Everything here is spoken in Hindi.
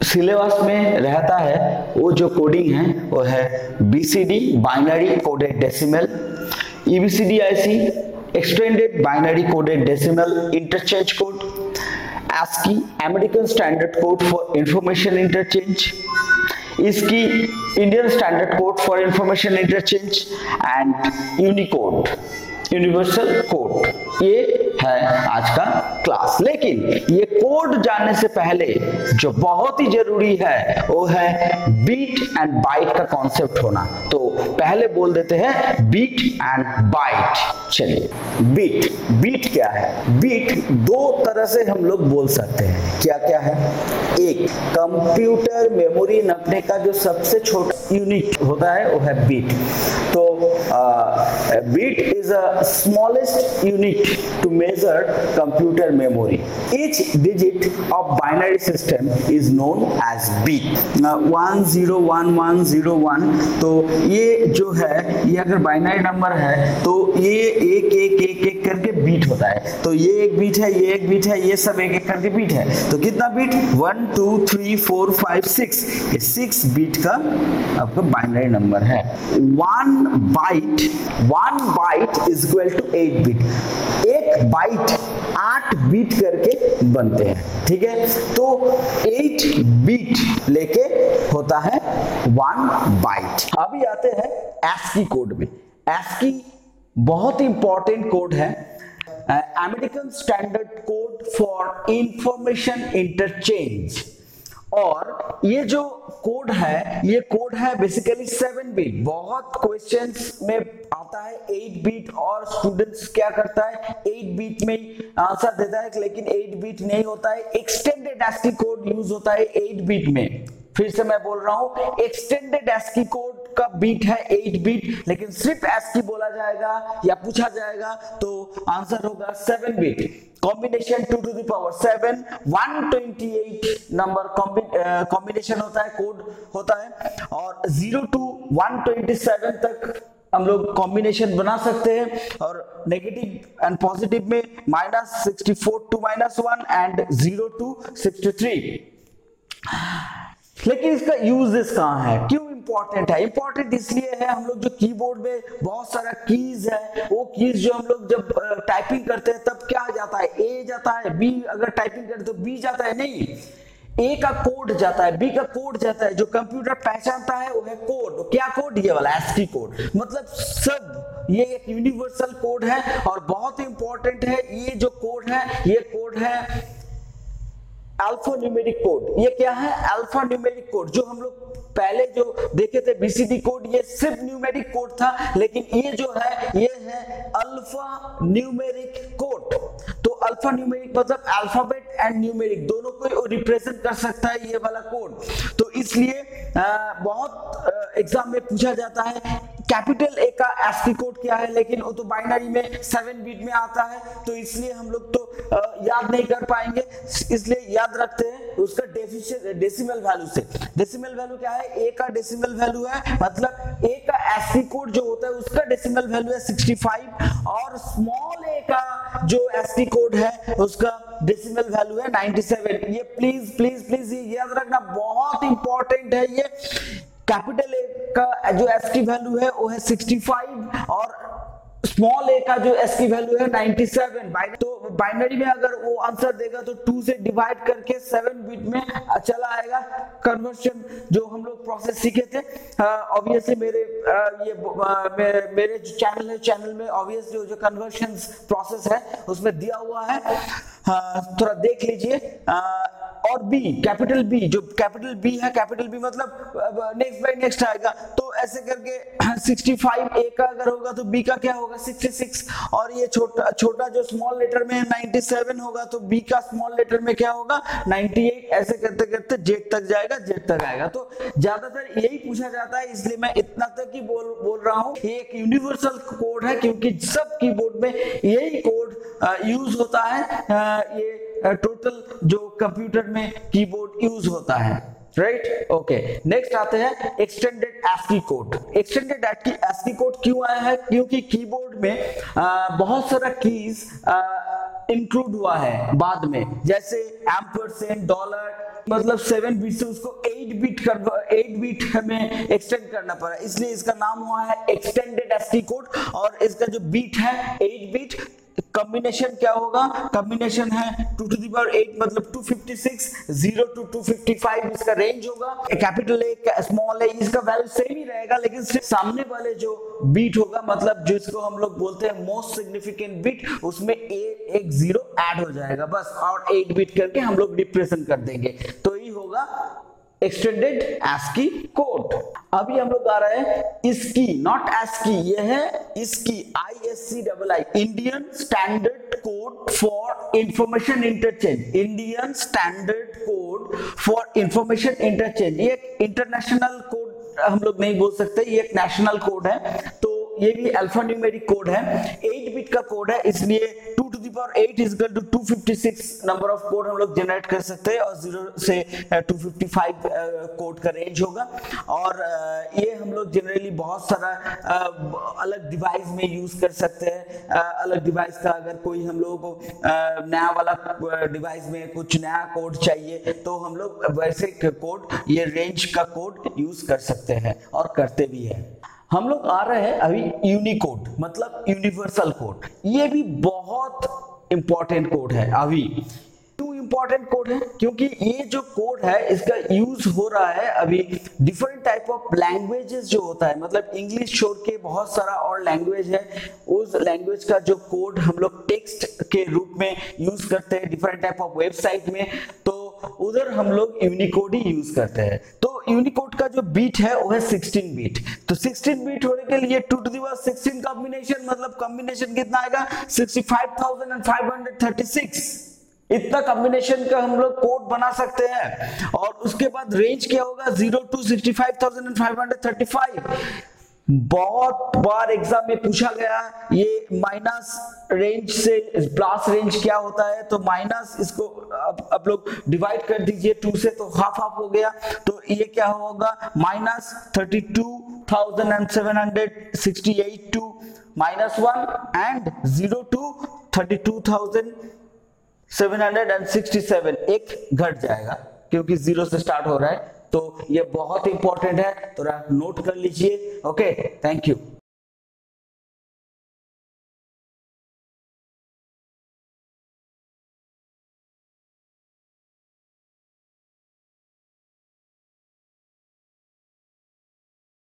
सिलेबस में रहता है वो जो कोडिंग है वो है BCD binary coded decimal, EBCDIC extended binary coded decimal interchange code, ASCII American standard code for information interchange, इसकी Indian standard code for information interchange and Unicode universal code. ये है आज का क्लास। लेकिन ये कोड जानने से पहले जो बहुत ही जरूरी है वो है बीट एंड बाइट का कॉन्सेप्ट होना। तो पहले बोल देते हैं बीट एंड बाइट। चलिए बीट क्या है? बीट दो तरह से हम लोग बोल सकते हैं। क्या क्या है? एक, कंप्यूटर मेमोरी नपने का जो सबसे छोटा यूनिट होता है वो है बीट। तो bit is a smallest unit to measure computer memory. Each digit of binary system is known as bit. 1 0 1 1 0 1। तो ये जो है ये अगर बाइनरी नंबर है तो ये एक एक एक एक करके बीट होता है। तो ये एक बीट है, ये एक बीट है, ये सब एक एक करके बीट है। तो कितना बीट? 1 2 3 4 5 6। ये 6 बीट का आपका बाइनरी नंबर है। 1 byte is equal to 8 bit. एक बाइट 8 बीट करके बनते हैं। ठीक है, तो 8 बीट लेके होता है 1 बाइट। अभी आते हैं ASCII कोड में। ASCII बहुत इंपॉर्टेंट कोड है, American standard code for information interchange. और ये जो कोड है ये कोड है बेसिकली 7 बिट। बहुत क्वेश्चंस में आता है 8 बिट और स्टूडेंट्स क्या करता है 8 बिट में आंसर देता है, लेकिन 8 बिट नहीं होता है। एक्सटेंडेड ASCII कोड यूज होता है 8 बिट में। फिर से मैं बोल रहा हूं, एक्सटेंडेड ASCII कोड का बीट है 8 बिट, लेकिन सिर्फ ASCII बोला जाएगा या पूछा जाएगा तो आंसर होगा 7 bit. Combination 2 to the power 7 128 number combination होता है, कोड होता है। और 0 to 127 तक हम लोग कॉम्बिनेशन बना सकते हैं। और नेगेटिव एंड पॉजिटिव में -64 to -1 एंड 0 to 63। लेकिन इसका यूजेस कहाँ है? क्यों इंपॉर्टेंट है? इंपॉर्टेंट इसलिए है, हम लोग जो कीबोर्ड में बहुत सारा कीज है, वो कीज जो हम लोग जब टाइपिंग करते हैं तब क्या जाता है? ए जाता है, बी अगर टाइपिंग करते तो बी जाता है, नहीं, ए का कोड जाता है, बी का कोड जाता है। जो कंप्यूटर पहचानता है वो है कोड। क्या कोड? ये वाला ASCII कोड। मतलब सब ये एक यूनिवर्सल कोड है और बहुत इंपॉर्टेंट है। ये जो कोड है ये कोड है अल्फा न्यूमेरिक कोड। ये क्या है? Alpha numeric code. जो हम लोग पहले जो देखे थे BCD कोड, ये सिर्फ न्यूमेरिक कोड था, लेकिन ये जो है ये है अल्फा न्यूमेरिक कोड। तो अल्फा न्यूमेरिक मतलब अल्फाबेट एंड न्यूमेरिक दोनों को रिप्रेजेंट कर सकता है ये वाला कोड। तो इसलिए बहुत एग्जाम में पूछा जाता है कैपिटल ए का ASCII कोड क्या है, लेकिन वो तो बाइनरी में 7 बिट में आता है, तो इसलिए हम लोग तो याद नहीं कर पाएंगे। इसलिए याद रखते हैं उसका डेसिमल वैल्यू से। डेसिमल वैल्यू क्या है? ए का डेसिमल वैल्यू है, मतलब ए का ASCII कोड जो होता है उसका डेसिमल वैल्यू है 65 और स्मॉल ए का जो ASCII कोड है उसका डेसिमल वैल्यू है 97। ये प्लीज प्लीज प्लीज ये याद रखना, बहुत इंपॉर्टेंट है। ये कैपिटल ए का जो ASCII वैल्यू है वो है 65 और स्मॉल ए का जो ASCII वैल्यू है 97। तो बाइनरी में अगर वो आंसर देगा तो 2 से डिवाइड करके 7 बिट में चला आएगा। कन्वर्शन जो हम लोग प्रोसेस सीखे थे ऑब्वियसली मेरे जो चैनल है, चैनल में ऑब्वियसली जो कन्वर्शन प्रोसेस है उसमें दिया हुआ है, थोड़ा देख लीजिए। और बी, कैपिटल बी, जो कैपिटल बी है, कैपिटल बी मतलब नेक्स्ट बाय नेक्स्ट आएगा। तो ऐसे करके 65 ए का अगर होगा तो बी का क्या होगा? 66। और ये छोटा जो स्मॉल लेटर में 97 होगा तो बी का स्मॉल लेटर में क्या होगा? 98। ऐसे करते करते जेड तक जाएगा, जेड तक आएगा। तो ज्यादातर यही पूछा जाता है, इसलिए मैं इतना तक ही बोल रहा हूँ। ये एक यूनिवर्सल कोड है क्योंकि सब कीबोर्ड में यही कोड यूज होता है। ये टोटल जो कंप्यूटर में कीबोर्ड यूज होता है, राइट? ओके, नेक्स्ट आते हैं extended ASCII code. Extended ASCII code क्यों आया है? क्योंकि कीबोर्ड में बहुत सारा कीज इंक्लूड हुआ है बाद में, जैसे एम्परसेंड, डॉलर, मतलब 7 बिट से उसको 8 बिट हमें एक्सटेंड करना पड़ा, इसलिए इसका नाम हुआ है एक्सटेंडेड एसटी कोड। और इसका जो बीट है 8 बिट, कॉम्बिनेशन क्या होगा, कॉम्बिनेशन है 2 to the power 8 मतलब 256, 0 to 255 इसका रेंज होगा। कैपिटल ए स्मॉल ए इसका वैल्यू सेम ही रहेगा, लेकिन सिर्फ सामने वाले जो बीट होगा मतलब जिसको हम लोग बोलते हैं मोस्ट सिग्निफिकेंट बिट, उसमें एक 0 ऐड हो जाएगा बस, और 8 बिट करके हम लोग रिप्रेजेंट कर देंगे, तो ये होगा एक्सटेंडेड ASCII कोड। अभी हम लोग आ रहे हैं इसकी, नॉट ASCII, ये है इसकी, ISCII, Indian standard code for information interchange. Indian standard code for information interchange, ये एक इंटरनेशनल कोड हम लोग नहीं बोल सकते, ये एक नेशनल कोड है, तो ये भी अल्फा न्यूमेरिक कोड है, 8 बिट का कोड है, इसलिए 2 to the power 8 is equal to 256 number of code हम लोग जनरेट कर सकते हैं, और 0 से 255 कोड का रेंज होगा। और ये हम लोग जनरली बहुत सारा अलग डिवाइस में यूज कर सकते हैं। अलग डिवाइस का अगर कोई हम लोग को नया वाला डिवाइस में कुछ नया कोड चाहिए, तो हम लोग वैसे कोड, ये रेंज का कोड यूज कर सकते हैं और करते भी हैं। हम लोग आ रहे हैं अभी यूनिकोड, मतलब यूनिवर्सल कोड। ये भी बहुत इंपॉर्टेंट कोड है। अभी क्यों इंपॉर्टेंट कोड है, क्योंकि ये जो कोड है इसका यूज हो रहा है अभी डिफरेंट टाइप ऑफ लैंग्वेजेस जो होता है, मतलब इंग्लिश छोड़ के बहुत सारा और लैंग्वेज है, उस लैंग्वेज का जो कोड हम लोग टेक्स्ट के रूप में यूज करते हैं डिफरेंट टाइप ऑफ वेबसाइट में, तो उधर हम लोग यूनिकोड ही यूज करते हैं। तो यूनिकोड का जो बीट है वो है 16 बीट, तो 16 बीट होने के लिए 2 to the power 16 कॉम्बिनेशन, मतलब कॉम्बिनेशन कितना आएगा 65,536, इतना कॉम्बिनेशन का हम लोग कोड बना सकते हैं। और उसके बाद रेंज क्या होगा 0 to 65,535। बहुत बार एग्जाम में पूछा गया ये माइनस रेंज से प्लस रेंज क्या होता है, तो माइनस इसको आप लोग डिवाइड कर दीजिए 2 से, तो हाफ हाफ हो गया, तो ये क्या होगा माइनस 32,768 टू -1 एंड 0 to 32,767, एक घट जाएगा क्योंकि 0 से स्टार्ट हो रहा है, तो ये बहुत इंपॉर्टेंट है, थोड़ा नोट कर लीजिए। Okay, thank you.